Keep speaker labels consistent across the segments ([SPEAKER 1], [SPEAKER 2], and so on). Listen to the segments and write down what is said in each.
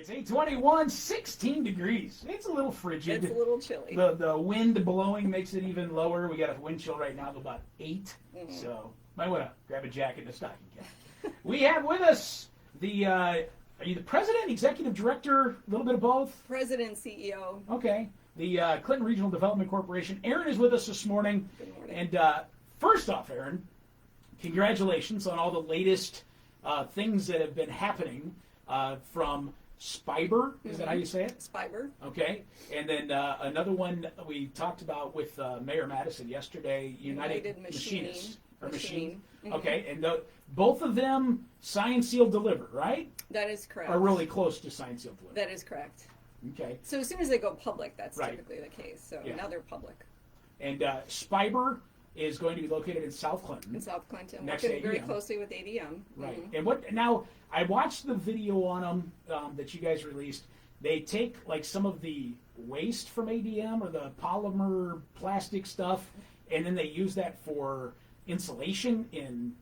[SPEAKER 1] It's 8:21, 16 degrees. It's a little frigid.
[SPEAKER 2] It's a little chilly.
[SPEAKER 1] The wind blowing makes it even lower. We got a wind chill right now of about 8.
[SPEAKER 2] Mm-hmm.
[SPEAKER 1] So might want to grab a jacket and a stocking cap. We have with us the, are you the president, executive director, a little bit of both?
[SPEAKER 2] President, CEO.
[SPEAKER 1] Okay. The Clinton Regional Development Corporation. Erin is with us this morning.
[SPEAKER 2] Good morning.
[SPEAKER 1] And first off, Erin, congratulations on all the latest things that have been happening from Spiber. Is that how you say it?
[SPEAKER 2] Spiber.
[SPEAKER 1] Okay. And then another one we talked about with Mayor Madison yesterday, United Machinists.
[SPEAKER 2] Machine. Mm-hmm.
[SPEAKER 1] Okay. And both of them sign, seal, deliver, right?
[SPEAKER 2] That is correct.
[SPEAKER 1] Are really close to sign, seal, deliver.
[SPEAKER 2] That is correct.
[SPEAKER 1] Okay.
[SPEAKER 2] So as soon as they go public, that's
[SPEAKER 1] Right.
[SPEAKER 2] typically the case. So
[SPEAKER 1] Yeah.
[SPEAKER 2] now they're public.
[SPEAKER 1] And Spiber is going to be located in South Clinton.
[SPEAKER 2] In South Clinton.
[SPEAKER 1] Next
[SPEAKER 2] Working
[SPEAKER 1] to
[SPEAKER 2] very
[SPEAKER 1] ADM.
[SPEAKER 2] closely with ADM.
[SPEAKER 1] Right.
[SPEAKER 2] Mm-hmm.
[SPEAKER 1] And what now? I watched the video on them that you guys released. They take like some of the waste from ADM or the polymer plastic stuff, and then they use that for insulation in.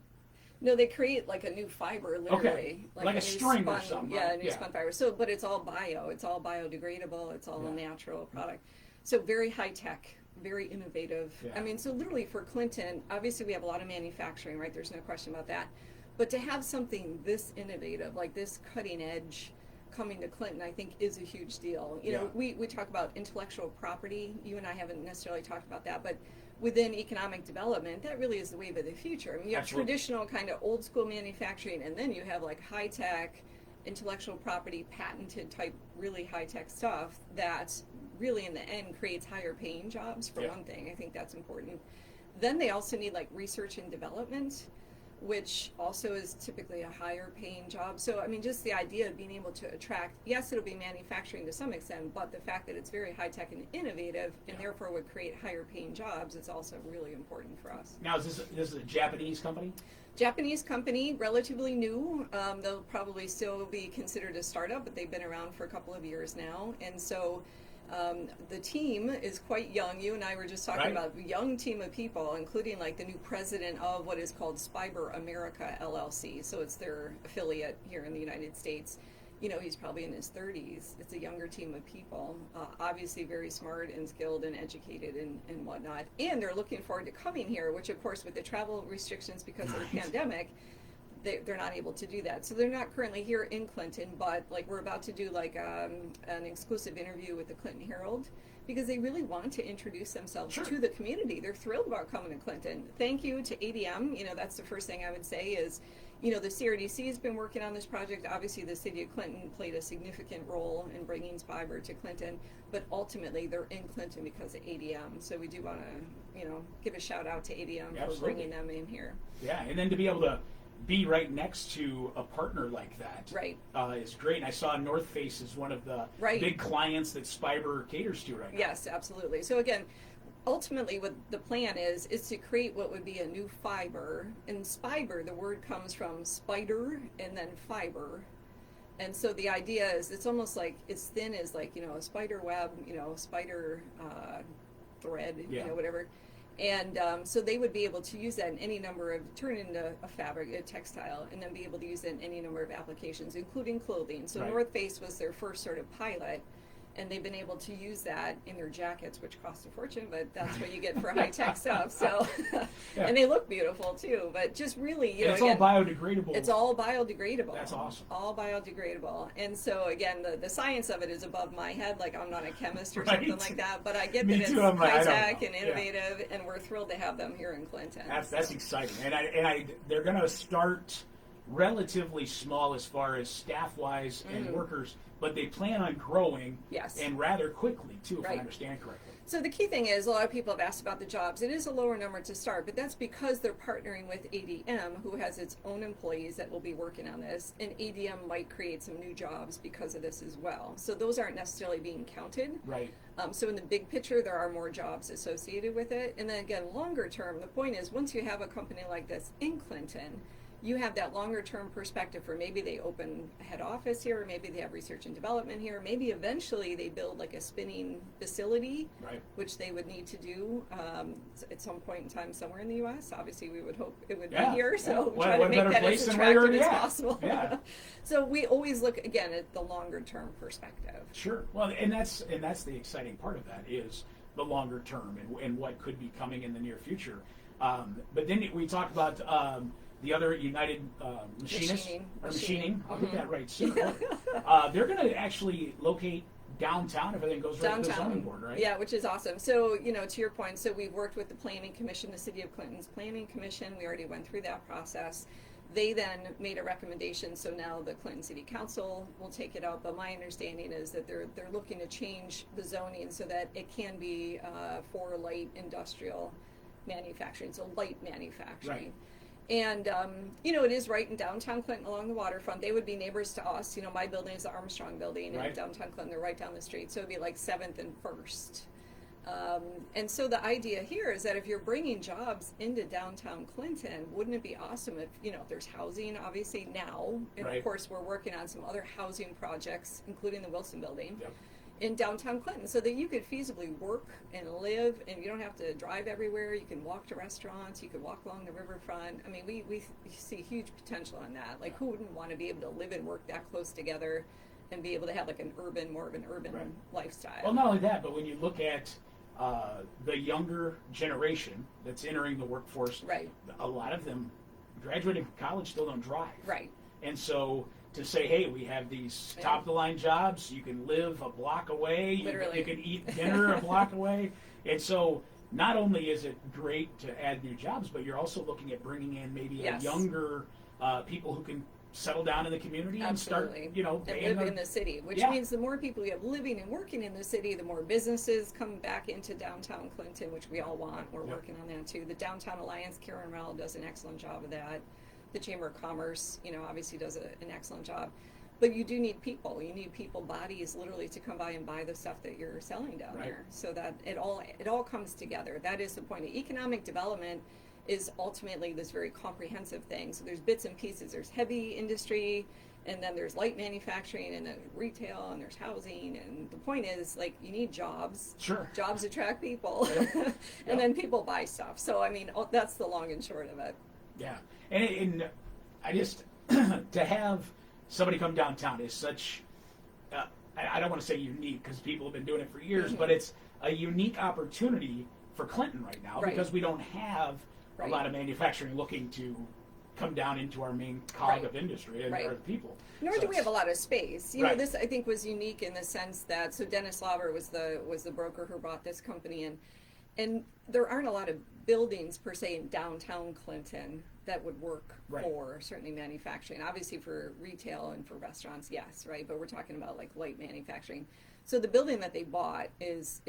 [SPEAKER 2] No, they create like a new fiber, literally.
[SPEAKER 1] Okay. Like a
[SPEAKER 2] new
[SPEAKER 1] string or
[SPEAKER 2] spun,
[SPEAKER 1] something,
[SPEAKER 2] Yeah,
[SPEAKER 1] right?
[SPEAKER 2] a new
[SPEAKER 1] Yeah.
[SPEAKER 2] spun fiber. So, but it's all bio. It's all biodegradable. It's all a
[SPEAKER 1] Yeah.
[SPEAKER 2] natural product. So very high tech, very innovative.
[SPEAKER 1] Yeah.
[SPEAKER 2] I mean, so literally for Clinton, obviously we have a lot of manufacturing, right? There's no question about that. But to have something this innovative, like this cutting edge, coming to Clinton, I think is a huge deal. You know, we talk about intellectual property. You and I haven't necessarily talked about that, but within economic development, that really is the wave of the future. I mean, you have
[SPEAKER 1] Absolutely.
[SPEAKER 2] traditional kind of old school manufacturing, and then you have like high tech, intellectual property, patented type, really high tech stuff that really in the end creates higher paying jobs for
[SPEAKER 1] Yeah.
[SPEAKER 2] one thing. I think that's important. Then they also need like research and development, which also is typically a higher paying job. So, I mean, just the idea of being able to attract, yes, it'll be manufacturing to some extent, but the fact that it's very high tech and innovative and therefore would create higher paying jobs is also really important for us.
[SPEAKER 1] Now, this is a Japanese company?
[SPEAKER 2] Japanese company, relatively new. They'll probably still be considered a startup, but they've been around for a couple of years now. And so the team is quite young. You and I were just talking about a young team of people, including like the new president of what is called Spiber America LLC. So it's their affiliate here in the United States. You know, he's probably in his 30s. It's a younger team of people, obviously very smart and skilled and educated and whatnot. And they're looking forward to coming here, which of course with the travel restrictions because of the pandemic, they're not able to do that. So they're not currently here in Clinton, but like we're about to do like an exclusive interview with the Clinton Herald because they really want to introduce themselves
[SPEAKER 1] Sure.
[SPEAKER 2] to the community. They're thrilled about coming to Clinton. Thank you to ADM. You know, that's the first thing I would say is, you know, the CRDC has been working on this project. Obviously, the city of Clinton played a significant role in bringing Spiber to Clinton, but ultimately they're in Clinton because of ADM. So we do want to, you know, give a shout out to ADM for
[SPEAKER 1] Absolutely.
[SPEAKER 2] bringing them in here.
[SPEAKER 1] Yeah, and then to be able to be right next to a partner like that
[SPEAKER 2] Right.
[SPEAKER 1] is great. And I saw North Face is one of the
[SPEAKER 2] Right.
[SPEAKER 1] big clients that Spiber caters to right now.
[SPEAKER 2] Yes, absolutely. So again, ultimately what the plan is to create what would be a new fiber. And Spiber, the word comes from spider and then fiber. And so the idea is it's almost like it's thin as like, you know, a spider web, you know, spider thread,
[SPEAKER 1] Yeah.
[SPEAKER 2] you know, whatever. And so they would be able to use that in any number of, turn it into a fabric, a textile, and then be able to use it in any number of applications, including clothing. So
[SPEAKER 1] Right.
[SPEAKER 2] North Face was their first sort of pilot, and they've been able to use that in their jackets, which cost a fortune, but that's what you get for high-tech stuff. So,
[SPEAKER 1] Yeah.
[SPEAKER 2] and they look beautiful too, but just really, you
[SPEAKER 1] And
[SPEAKER 2] know,
[SPEAKER 1] it's
[SPEAKER 2] again,
[SPEAKER 1] all biodegradable.
[SPEAKER 2] it's all biodegradable.
[SPEAKER 1] That's awesome.
[SPEAKER 2] All biodegradable. And so again, the science of it is above my head. Like I'm not a chemist or
[SPEAKER 1] Right.
[SPEAKER 2] something like that, but I get
[SPEAKER 1] Me
[SPEAKER 2] that it's
[SPEAKER 1] too, I'm like, I don't
[SPEAKER 2] high-tech
[SPEAKER 1] know.
[SPEAKER 2] and
[SPEAKER 1] Yeah.
[SPEAKER 2] innovative, and we're thrilled to have them here in Clinton.
[SPEAKER 1] That's exciting, and they're going to start relatively small as far as staff wise and workers, but they plan on growing
[SPEAKER 2] Yes.
[SPEAKER 1] and rather quickly too, if I
[SPEAKER 2] Right.
[SPEAKER 1] understand correctly.
[SPEAKER 2] So the key thing is, a lot of people have asked about the jobs. It is a lower number to start, but that's because they're partnering with ADM, who has its own employees that will be working on this, and ADM might create some new jobs because of this as well. So those aren't necessarily being counted.
[SPEAKER 1] Right.
[SPEAKER 2] So in the big picture, there are more jobs associated with it. And then again, longer term, the point is once you have a company like this in Clinton, you have that longer term perspective for maybe they open a head office here, or maybe they have research and development here, maybe eventually they build like a spinning facility,
[SPEAKER 1] Right.
[SPEAKER 2] which they would need to do at some point in time somewhere in the U.S. Obviously, we would hope it would
[SPEAKER 1] Yeah,
[SPEAKER 2] be here,
[SPEAKER 1] yeah.
[SPEAKER 2] so
[SPEAKER 1] What-
[SPEAKER 2] try
[SPEAKER 1] what
[SPEAKER 2] to make
[SPEAKER 1] better
[SPEAKER 2] that
[SPEAKER 1] place
[SPEAKER 2] as
[SPEAKER 1] than where you're
[SPEAKER 2] attractive as
[SPEAKER 1] at?
[SPEAKER 2] possible.
[SPEAKER 1] Yeah.
[SPEAKER 2] So we always look again at the longer term perspective.
[SPEAKER 1] Sure. Well, and that's the exciting part of that is the longer term and what could be coming in the near future. But then we talked about the other United Machining. I'll get that right soon. They're going to actually locate downtown if everything goes right to the zoning board, right?
[SPEAKER 2] Yeah, which is awesome. So, to your point, so we've worked with the Planning Commission, the City of Clinton's Planning Commission. We already went through that process. They then made a recommendation, so now the Clinton City Council will take it out. But my understanding is that they're looking to change the zoning so that it can be for light industrial manufacturing, so light manufacturing.
[SPEAKER 1] Right.
[SPEAKER 2] And, it is right in downtown Clinton along the waterfront. They would be neighbors to us. My building is the Armstrong building
[SPEAKER 1] Right.
[SPEAKER 2] in downtown Clinton. They're right down the street. So it'd be like 7th and 1st. And so the idea here is that if you're bringing jobs into downtown Clinton, wouldn't it be awesome if, if there's housing, obviously now, and
[SPEAKER 1] Right.
[SPEAKER 2] of course we're working on some other housing projects, including the Wilson building.
[SPEAKER 1] Yep.
[SPEAKER 2] In downtown Clinton, so that you could feasibly work and live, and you don't have to drive everywhere. You can walk to restaurants. You could walk along the riverfront. I mean, we see huge potential in that. Like, who wouldn't want to be able to live and work that close together, and be able to have like more of an urban
[SPEAKER 1] Right.
[SPEAKER 2] lifestyle?
[SPEAKER 1] Well, not only that, but when you look at the younger generation that's entering the workforce,
[SPEAKER 2] Right.
[SPEAKER 1] a lot of them graduating from college still don't drive.
[SPEAKER 2] Right.
[SPEAKER 1] And so to say, hey, we have these
[SPEAKER 2] Yeah.
[SPEAKER 1] top of the line jobs, you can live a block away,
[SPEAKER 2] Literally.
[SPEAKER 1] you can eat dinner a block away. And so not only is it great to add new jobs, but you're also looking at bringing in maybe
[SPEAKER 2] Yes.
[SPEAKER 1] a younger people who can settle down in the community
[SPEAKER 2] Absolutely.
[SPEAKER 1] and start,
[SPEAKER 2] and
[SPEAKER 1] paying
[SPEAKER 2] live
[SPEAKER 1] their-
[SPEAKER 2] in the city, which
[SPEAKER 1] Yeah.
[SPEAKER 2] means the more people you have living and working in the city, the more businesses come back into downtown Clinton, which we all want. We're
[SPEAKER 1] Yep.
[SPEAKER 2] working on that too. The Downtown Alliance, Karen Rowell does an excellent job of that. The Chamber of Commerce, obviously does an excellent job. But you do need people. You need people bodies literally to come by and buy the stuff that you're selling down
[SPEAKER 1] Right.
[SPEAKER 2] there, so that it all comes together. That is the point. Economic development is ultimately this very comprehensive thing. So there's bits and pieces. There's heavy industry, and then there's light manufacturing, and then retail, and there's housing. And the point is, like, you need jobs.
[SPEAKER 1] Sure.
[SPEAKER 2] Jobs attract people,
[SPEAKER 1] Yep.
[SPEAKER 2] and
[SPEAKER 1] Yep.
[SPEAKER 2] then people buy stuff. So I mean, that's the long and short of it.
[SPEAKER 1] Yeah, and I just to have somebody come downtown is such. I don't want to say unique because people have been doing it for years,
[SPEAKER 2] Mm-hmm.
[SPEAKER 1] but it's a unique opportunity for Clinton right now
[SPEAKER 2] Right.
[SPEAKER 1] because we don't have
[SPEAKER 2] Right.
[SPEAKER 1] a lot of manufacturing looking to come down into our main cog
[SPEAKER 2] Right.
[SPEAKER 1] of industry and
[SPEAKER 2] Right.
[SPEAKER 1] our people.
[SPEAKER 2] Nor
[SPEAKER 1] So
[SPEAKER 2] do we have
[SPEAKER 1] it's-
[SPEAKER 2] a lot of space.
[SPEAKER 1] Right.
[SPEAKER 2] This I think was unique in the sense that Dennis Lauber was the broker who brought this company in, and there aren't a lot of buildings per se in downtown Clinton that would work
[SPEAKER 1] Right.
[SPEAKER 2] for certainly manufacturing. Obviously for retail and for restaurants, yes, right. But we're talking about like light manufacturing. So the building that they bought is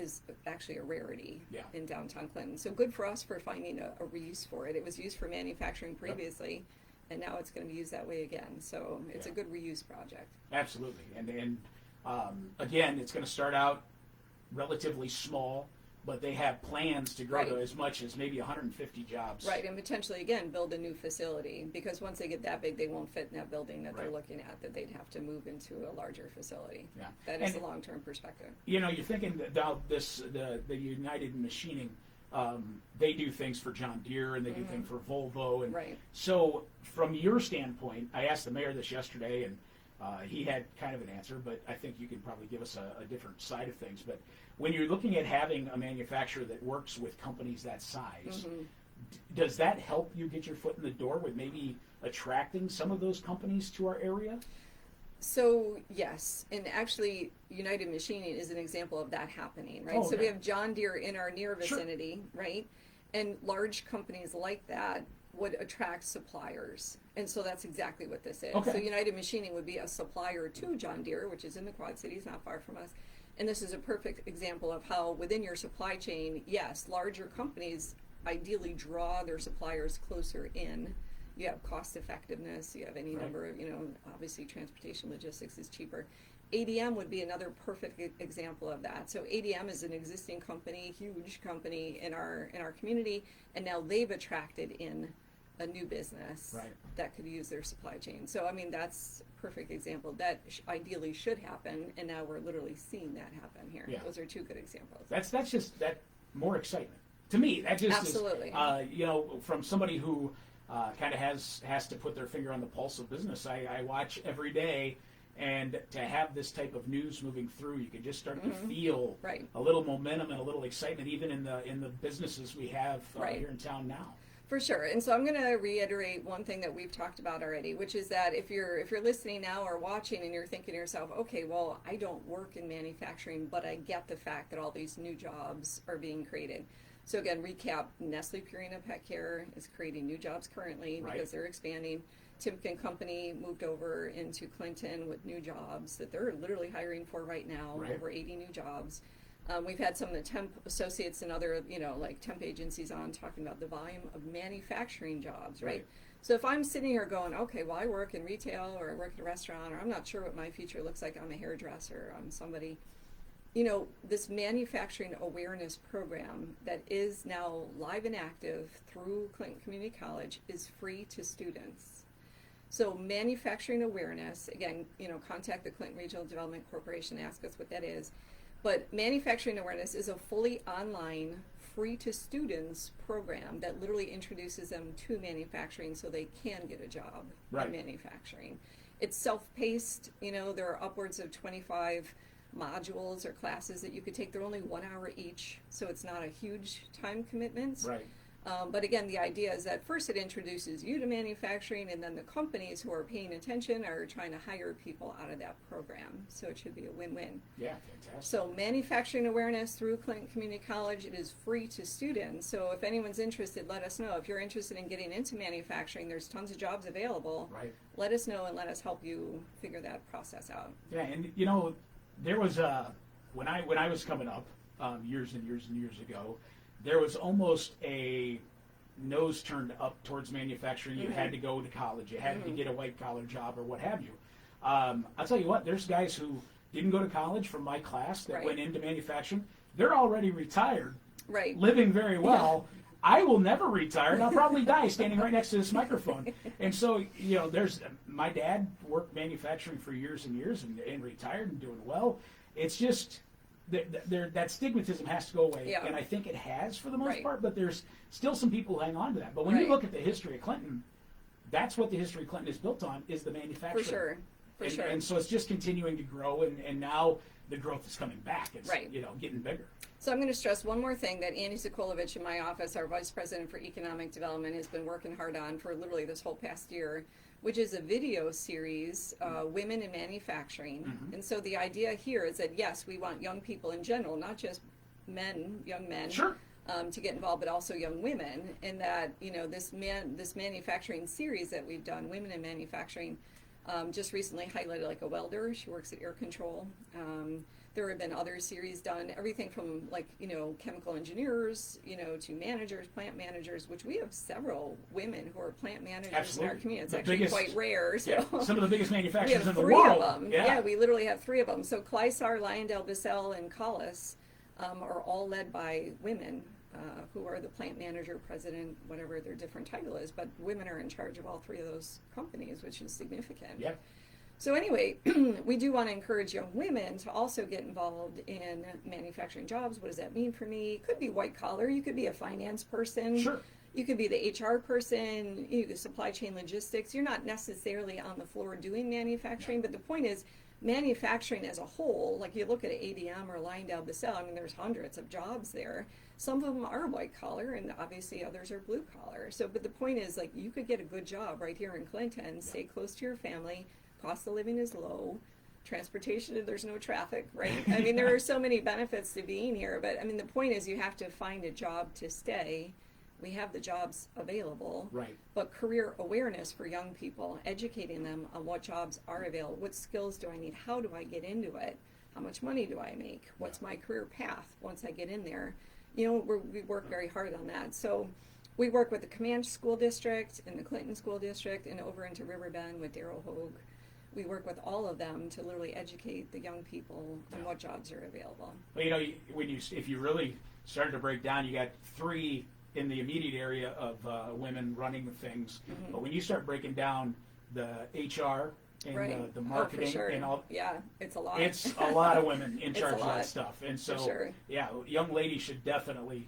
[SPEAKER 2] actually a rarity
[SPEAKER 1] Yeah.
[SPEAKER 2] in downtown Clinton. So good for us for finding a reuse for it. It was used for manufacturing previously, and now it's going to be used that way again. So it's a
[SPEAKER 1] Yeah.
[SPEAKER 2] good reuse project.
[SPEAKER 1] Absolutely, and again, it's going to start out relatively small, but they have plans to grow to
[SPEAKER 2] Right.
[SPEAKER 1] as much as maybe 150 jobs.
[SPEAKER 2] Right, and potentially again build a new facility, because once they get that big, they won't fit in that building that they're
[SPEAKER 1] Right.
[SPEAKER 2] looking at. That they'd have to move into a larger facility.
[SPEAKER 1] Yeah.
[SPEAKER 2] That is
[SPEAKER 1] And-
[SPEAKER 2] the long-term perspective.
[SPEAKER 1] You're thinking about the United Machining. They do things for John Deere and they do things for Volvo, and
[SPEAKER 2] Right.
[SPEAKER 1] so from your standpoint, I asked the mayor this yesterday, and he had kind of an answer, but I think you can probably give us a different side of things. But when you're looking at having a manufacturer that works with companies that size, does that help you get your foot in the door with maybe attracting some of those companies to our area?
[SPEAKER 2] So yes, and actually United Machining is an example of that happening, right?
[SPEAKER 1] Oh,
[SPEAKER 2] So we
[SPEAKER 1] okay.
[SPEAKER 2] have John Deere in our near
[SPEAKER 1] Sure.
[SPEAKER 2] vicinity, right? And large companies like that would attract suppliers. And so that's exactly what this is.
[SPEAKER 1] Okay.
[SPEAKER 2] So United Machining would be a supplier to John Deere, which is in the Quad Cities, not far from us. And this is a perfect example of how within your supply chain, yes, larger companies ideally draw their suppliers closer in. You have cost effectiveness, you have any
[SPEAKER 1] Right.
[SPEAKER 2] number of, obviously transportation logistics is cheaper. ADM would be another perfect example of that. So ADM is an existing company, huge company in our community, and now they've attracted in a new business
[SPEAKER 1] Right.
[SPEAKER 2] that could use their supply chain. So, I mean, that's a perfect example. That ideally should happen, and now we're literally seeing that happen here.
[SPEAKER 1] Yeah.
[SPEAKER 2] Those are two good examples.
[SPEAKER 1] That's just that more excitement to me. That just
[SPEAKER 2] Absolutely.
[SPEAKER 1] is, from somebody who kind of has to put their finger on the pulse of business. I watch every day, and to have this type of news moving through, you can just start to feel
[SPEAKER 2] Right.
[SPEAKER 1] a little momentum and a little excitement, even in the businesses we have
[SPEAKER 2] Right.
[SPEAKER 1] here in town now.
[SPEAKER 2] For sure. And so I'm going to reiterate one thing that we've talked about already, which is that if you're listening now or watching and you're thinking to yourself, okay, well, I don't work in manufacturing, but I get the fact that all these new jobs are being created. So again, recap, Nestle Purina Pet Care is creating new jobs currently
[SPEAKER 1] Right.
[SPEAKER 2] because they're expanding. Timken Company moved over into Clinton with new jobs that they're literally hiring for right now,
[SPEAKER 1] Right.
[SPEAKER 2] over 80 new jobs. We've had some of the temp associates and other, like temp agencies on talking about the volume of manufacturing jobs, right?
[SPEAKER 1] Right.
[SPEAKER 2] So if I'm sitting here going, okay, well, I work in retail or I work in a restaurant, or I'm not sure what my future looks like, I'm a hairdresser, I'm somebody, this manufacturing awareness program that is now live and active through Clinton Community College is free to students. So manufacturing awareness, again, contact the Clinton Regional Development Corporation, ask us what that is. But manufacturing awareness is a fully online, free to students program that literally introduces them to manufacturing so they can get a job
[SPEAKER 1] Right.
[SPEAKER 2] in manufacturing. It's self-paced, there are upwards of 25 modules or classes that you could take. They're only 1 hour each, so it's not a huge time commitment.
[SPEAKER 1] Right.
[SPEAKER 2] But again, the idea is that first it introduces you to manufacturing, and then the companies who are paying attention are trying to hire people out of that program. So it should be a win-win.
[SPEAKER 1] Yeah, fantastic.
[SPEAKER 2] So manufacturing awareness through Clinton Community College, it is free to students. So if anyone's interested, let us know. If you're interested in getting into manufacturing, there's tons of jobs available.
[SPEAKER 1] Right.
[SPEAKER 2] Let us know and let us help you figure that process out.
[SPEAKER 1] Yeah, and there was when I was coming up years and years and years ago, there was almost a nose turned up towards manufacturing. You had to go to college. You had to get a white collar job or what have you. I'll tell you what, there's guys who didn't go to college from my class that
[SPEAKER 2] Right.
[SPEAKER 1] went into manufacturing. They're already retired,
[SPEAKER 2] Right.
[SPEAKER 1] living very well. I will never retire, and I'll probably die standing right next to this microphone. And so, there's my dad worked manufacturing for years and years and retired and doing well. It's just that stigmatism has to go away,
[SPEAKER 2] Yeah.
[SPEAKER 1] and I think it has for the most
[SPEAKER 2] Right.
[SPEAKER 1] part. But there's still some people who hang on to that. But when you
[SPEAKER 2] Right.
[SPEAKER 1] look at the history of Clinton, that's what the history of Clinton is built on: is the manufacturing.
[SPEAKER 2] For sure. For
[SPEAKER 1] and,
[SPEAKER 2] sure.
[SPEAKER 1] And so it's just continuing to grow, and now the growth is coming back. It's
[SPEAKER 2] Right.
[SPEAKER 1] Getting bigger.
[SPEAKER 2] So I'm going to stress one more thing that Andy Sokolovich in my office, our Vice President for Economic Development, has been working hard on for literally this whole past year, which is a video series, Women in Manufacturing. And so the idea here is that, yes, we want young people in general, not just young men,
[SPEAKER 1] Sure.
[SPEAKER 2] to get involved, but also young women. And that, this manufacturing series that we've done, Women in Manufacturing, just recently highlighted like a welder. She works at Air Control. There have been other series done, everything from chemical engineers, to managers, plant managers, which we have several women who are plant managers
[SPEAKER 1] Absolutely.
[SPEAKER 2] in our community. It's
[SPEAKER 1] The
[SPEAKER 2] actually
[SPEAKER 1] biggest-
[SPEAKER 2] quite rare. So.
[SPEAKER 1] Yeah, some of the biggest
[SPEAKER 2] We
[SPEAKER 1] manufacturers
[SPEAKER 2] have
[SPEAKER 1] in the
[SPEAKER 2] 3
[SPEAKER 1] world.
[SPEAKER 2] of them. Yeah, we literally have 3 of them. So Clysar, Lyondell, Bissell, and Collis are all led by women who are the plant manager, president, whatever their different title is. But women are in charge of all 3 of those companies, which is significant.
[SPEAKER 1] Yeah.
[SPEAKER 2] So anyway, we do want to encourage young women to also get involved in manufacturing jobs. What does that mean for me? It could be white collar. You could be a finance person.
[SPEAKER 1] Sure.
[SPEAKER 2] You could be the HR person, the supply chain logistics. You're not necessarily on the floor doing manufacturing, but the point is manufacturing as a whole, like you look at ADM or Lyondell Bissell, I mean, there's hundreds of jobs there. Some of them are white collar, and obviously others are blue collar. So, but the point is, like, you could get a good job right here in Clinton, stay close to your family, cost of living is low, transportation, there's no traffic, right? I mean, there are so many benefits to being here, but I mean, the point is you have to find a job to stay. We have the jobs available,
[SPEAKER 1] Right.
[SPEAKER 2] but career awareness for young people, educating them on what jobs are available, what skills do I need, how do I get into it, how much money do I make, what's my career path once I get in there. We work very hard on that. So we work with the Comanche School District and the Clinton School District and over into Riverbend with Daryl Hogue. We work with all of them to literally educate the young people on what jobs are available.
[SPEAKER 1] Well, if you really started to break down, you got 3 in the immediate area of women running the things, but when you start breaking down the HR and
[SPEAKER 2] Right.
[SPEAKER 1] the marketing
[SPEAKER 2] for sure.
[SPEAKER 1] and all,
[SPEAKER 2] Yeah, it's a lot.
[SPEAKER 1] it's a lot of women in
[SPEAKER 2] It's a
[SPEAKER 1] charge of that
[SPEAKER 2] lot,
[SPEAKER 1] stuff. And so,
[SPEAKER 2] sure.
[SPEAKER 1] yeah, young ladies should definitely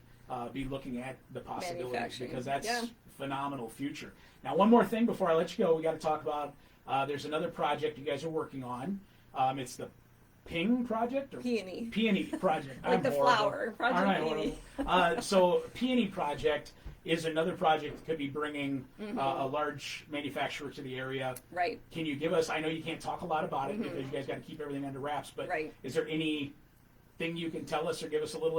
[SPEAKER 1] be looking at the possibilities
[SPEAKER 2] Manufacturing.
[SPEAKER 1] because that's
[SPEAKER 2] Yeah.
[SPEAKER 1] phenomenal future. Now, one more thing before I let you go, we got to talk about. There's another project you guys are working on. It's the Ping project or
[SPEAKER 2] Peony.
[SPEAKER 1] Peony project.
[SPEAKER 2] Like
[SPEAKER 1] I'm
[SPEAKER 2] the
[SPEAKER 1] horrible.
[SPEAKER 2] flower, Project
[SPEAKER 1] All right,
[SPEAKER 2] Peony.
[SPEAKER 1] horrible. So Peony project is another project that could be bringing a large manufacturer to the area.
[SPEAKER 2] Right.
[SPEAKER 1] Can you give us? I know you can't talk a lot about it because you guys got to keep everything under wraps. But
[SPEAKER 2] Right.
[SPEAKER 1] is there anything you can tell us or give us a little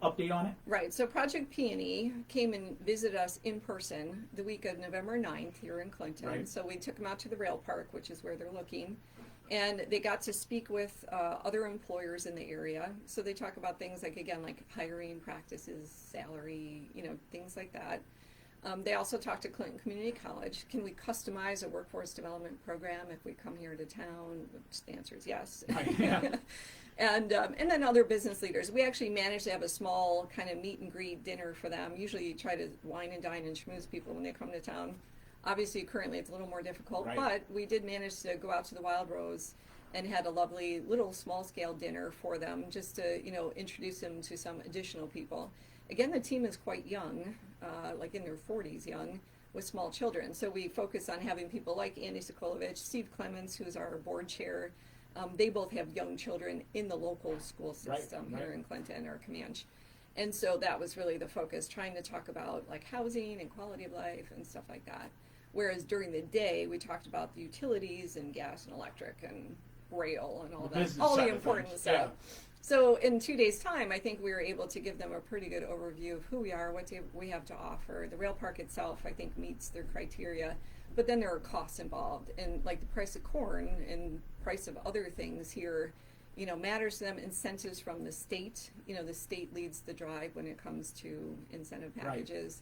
[SPEAKER 1] update on it?
[SPEAKER 2] Right. So Project Peony came and visited us in person the week of November 9th here in Clinton.
[SPEAKER 1] Right.
[SPEAKER 2] So we took them out to the rail park, which is where they're looking. And they got to speak with other employers in the area. So they talk about things like, again, like hiring practices, salary, things like that. They also talked to Clinton Community College. Can we customize a workforce development program if we come here to town? Which the answer is yes.
[SPEAKER 1] Yeah.
[SPEAKER 2] And then other business leaders. We actually managed to have a small kind of meet and greet dinner for them. Usually you try to wine and dine and schmooze people when they come to town. Obviously, currently it's a little more difficult,
[SPEAKER 1] Right.
[SPEAKER 2] but we did manage to go out to the Wild Rose and had a lovely little small-scale dinner for them just to, introduce them to some additional people. Again, the team is quite young, like in their 40s young, with small children. So we focus on having people like Andy Sokolovich, Steve Clements, who's our board chair. They both have young children in the local school system
[SPEAKER 1] Right.
[SPEAKER 2] here in Clinton or Comanche. And so that was really the focus, trying to talk about like housing and quality of life and stuff like that. Whereas during the day, we talked about the utilities and gas and electric and rail and all
[SPEAKER 1] The
[SPEAKER 2] that,
[SPEAKER 1] business
[SPEAKER 2] all
[SPEAKER 1] side
[SPEAKER 2] the
[SPEAKER 1] of
[SPEAKER 2] important
[SPEAKER 1] things,
[SPEAKER 2] stuff. So in 2 days' time, I think we were able to give them a pretty good overview of who we are, what we have to offer. The rail park itself, I think, meets their criteria. But then there are costs involved, and like the price of corn and price of other things here, matters to them. Incentives from the state, the state leads the drive when it comes to incentive packages.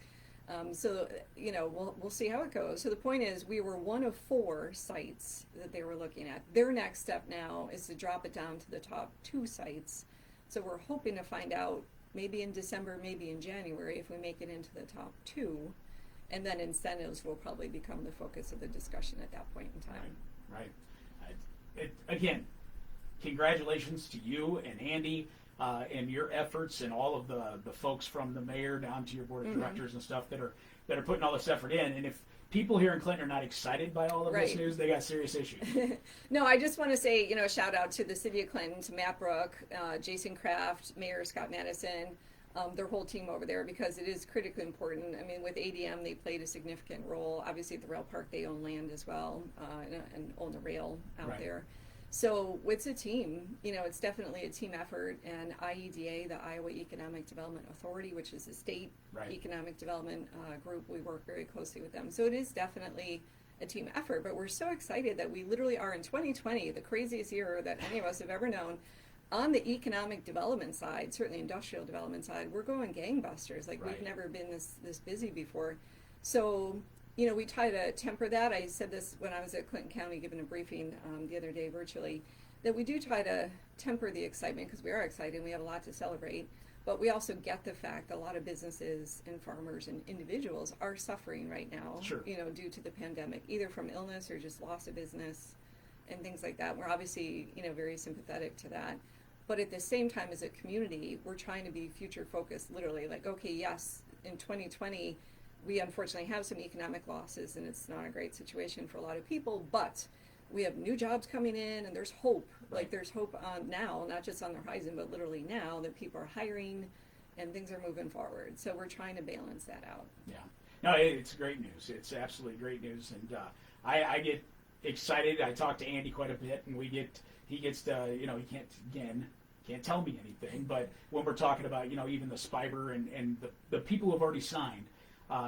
[SPEAKER 2] So, we'll see how it goes. So the point is, we were one of 4 sites that they were looking at. Their next step now is to drop it down to the top 2 sites. So we're hoping to find out maybe in December, maybe in January, if we make it into the top 2. And then incentives will probably become the focus of the discussion at that point in time.
[SPEAKER 1] Right. Again, congratulations to you and Andy and your efforts and all of the folks from the mayor down to your board of directors and stuff that are putting all this effort in. And if people here in Clinton are not excited by all of this
[SPEAKER 2] Right.
[SPEAKER 1] news, they got serious issues.
[SPEAKER 2] No, I just want to say, shout out to the city of Clinton, to Matt Brook, Jason Kraft, Mayor Scott Madison, their whole team over there, because it is critically important. I mean, with ADM, they played a significant role. Obviously, at the rail park, they own land as well and own the rail out
[SPEAKER 1] Right.
[SPEAKER 2] there. So it's a team. It's definitely a team effort. And IEDA, the Iowa Economic Development Authority, which is a state
[SPEAKER 1] Right.
[SPEAKER 2] economic development group, we work very closely with them. So it is definitely a team effort. But we're so excited that we literally are in 2020, the craziest year that any of us have ever known. On the economic development side, certainly industrial development side, we're going gangbusters. Like
[SPEAKER 1] Right.
[SPEAKER 2] we've never been this busy before. So, we try to temper that. I said this when I was at Clinton County giving a briefing the other day virtually, that we do try to temper the excitement because we are excited and we have a lot to celebrate. But we also get the fact that a lot of businesses and farmers and individuals are suffering right now,
[SPEAKER 1] Sure.
[SPEAKER 2] Due to the pandemic, either from illness or just loss of business and things like that. We're obviously, very sympathetic to that. But at the same time, as a community, we're trying to be future focused, literally. Like, okay, yes, in 2020, we unfortunately have some economic losses, and it's not a great situation for a lot of people, but we have new jobs coming in, and there's hope.
[SPEAKER 1] Right.
[SPEAKER 2] Like, there's hope on now, not just on the horizon, but literally now, that people are hiring and things are moving forward. So we're trying to balance that out.
[SPEAKER 1] Yeah. No, it's great news. It's absolutely great news. And I get excited. I talk to Andy quite a bit, and he gets to, he can't tell me anything, but when we're talking about, even the Spiber and the people who have already signed,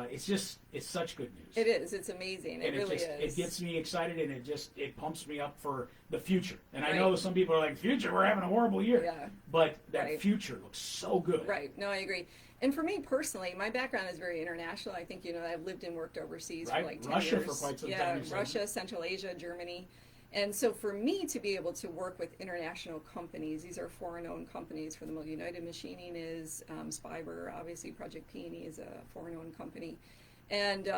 [SPEAKER 1] it's such good news.
[SPEAKER 2] It is. It's amazing. It
[SPEAKER 1] And
[SPEAKER 2] really is.
[SPEAKER 1] It gets me excited, and it pumps me up for the future. And I
[SPEAKER 2] Right.
[SPEAKER 1] know some people are like, future, we're having a horrible year.
[SPEAKER 2] Yeah.
[SPEAKER 1] But that
[SPEAKER 2] Right.
[SPEAKER 1] future looks so good.
[SPEAKER 2] Right. No, I agree. And for me personally, my background is very international. I think, I've lived and worked overseas
[SPEAKER 1] Right.
[SPEAKER 2] for like 10
[SPEAKER 1] Russia
[SPEAKER 2] years.
[SPEAKER 1] for quite some
[SPEAKER 2] yeah,
[SPEAKER 1] time, you said.
[SPEAKER 2] Russia, Central Asia, Germany. And so for me to be able to work with international companies, these are foreign-owned companies for the most. United Machining is, Spiber, obviously Project Peony is a foreign-owned company. And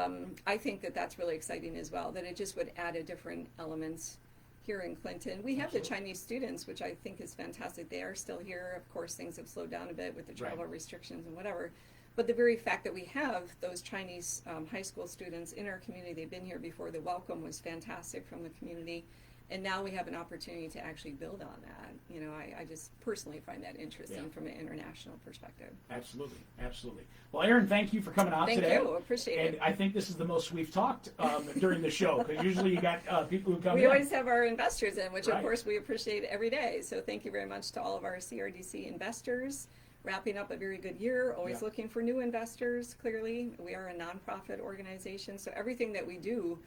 [SPEAKER 2] I think that that's really exciting as well, that it just would add a different elements here in Clinton. We have the Chinese students, which I think is fantastic. They are still here. Of course, things have slowed down a bit with the travel restrictions and whatever. But the very fact that we have those Chinese high school students in our community, they've been here before, the welcome was fantastic from the community. And now we have an opportunity to actually build on that. You know, I just personally find that interesting from an international perspective.
[SPEAKER 1] Absolutely, absolutely. Well, Erin, thank you for coming out today.
[SPEAKER 2] Thank you, appreciate it.
[SPEAKER 1] And I think this is the most we've talked during the show, because usually you got people who come in.
[SPEAKER 2] We always have our investors in, which
[SPEAKER 1] Right.
[SPEAKER 2] of course we appreciate every day. So thank you very much to all of our CRDC investors. Wrapping up a very good year, always looking for new investors, clearly. We are a nonprofit organization, so everything that we do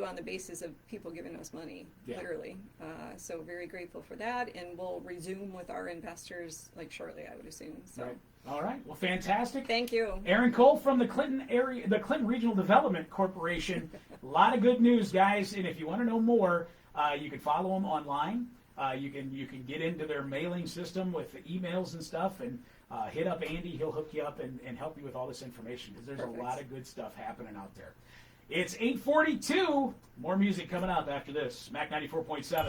[SPEAKER 2] on the basis of people giving us money, literally. So very grateful for that, and we'll resume with our investors like shortly, I would assume. So.
[SPEAKER 1] Right. All right. Well, fantastic.
[SPEAKER 2] Thank you.
[SPEAKER 1] Erin Cole from the Clinton Regional Development Corporation. A lot of good news, guys. And if you want to know more, you can follow them online. You can get into their mailing system with the emails and stuff, and hit up Andy. He'll hook you up and help you with all this information, because there's a lot of good stuff happening out there. It's 8:42. More music coming up after this. Mac 94.7.